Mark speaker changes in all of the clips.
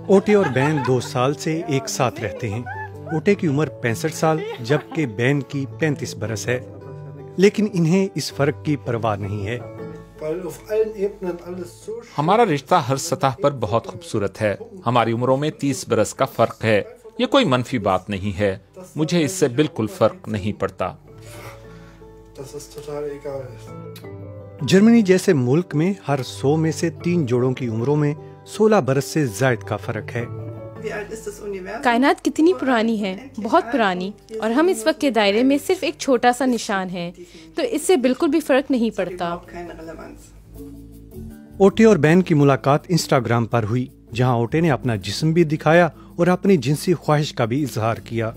Speaker 1: اوٹے اور بین 2 سال سے ایک ساتھ رہتے ہیں۔ اوٹے کی عمر 65 سال جبکہ بین کی 35 برس ہے، لیکن انہیں اس فرق کی پرواہ نہیں ہے۔
Speaker 2: ہمارا رشتہ ہر سطح پر بہت خوبصورت ہے۔ ہماری عمروں میں 30 برس کا فرق ہے۔ یہ کوئی منفی بات نہیں ہے، مجھے اس سے بالکل فرق نہیں پڑتا۔
Speaker 1: جرمنی جیسے ملک میں ہر 100 میں سے 3 جوڑوں کی عمروں میں 16 برس سے زائد کا فرق ہے۔
Speaker 3: کائنات کتنی پرانی ہے، بہت پرانی، اور ہم اس وقت کے دائرے میں صرف ایک چھوٹا سا نشان ہے، تو اس سے بالکل بھی فرق نہیں پڑتا۔
Speaker 1: اوٹے اور بین کی ملاقات انسٹاگرام پر ہوئی، جہاں اوٹے نے اپنا جسم بھی دکھایا اور اپنی جنسی خواہش کا بھی اظہار کیا۔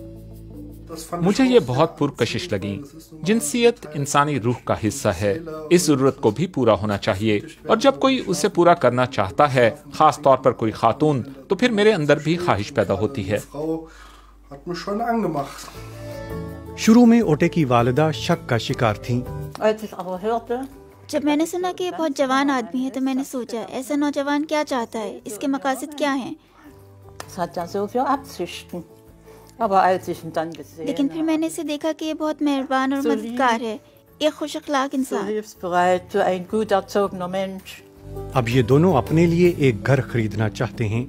Speaker 2: مجھے یہ بہت پرکشش لگی۔ جنسیت انسانی روح کا حصہ ہے، اس ضرورت کو بھی پورا ہونا چاہیے، اور جب کوئی اسے پورا کرنا چاہتا ہے، خاص طور پر کوئی خاتون، تو پھر میرے اندر بھی خواہش پیدا ہوتی ہے۔
Speaker 1: شروع میں اوٹے کی والدہ شک کا شکار تھیں۔
Speaker 4: جب میں نے سنا کہ یہ بہت جوان آدمی ہے تو میں نے سوچا ایسا نوجوان کیا چاہتا ہے، اس کے مقاصد کیا ہیں۔ لیکن پھر میں نے اسے دیکھا کہ یہ بہت مہربان اور مددگار ہے، ایک خوش اخلاق انسان۔
Speaker 1: اب یہ دونوں اپنے لیے ایک گھر خریدنا چاہتے ہیں۔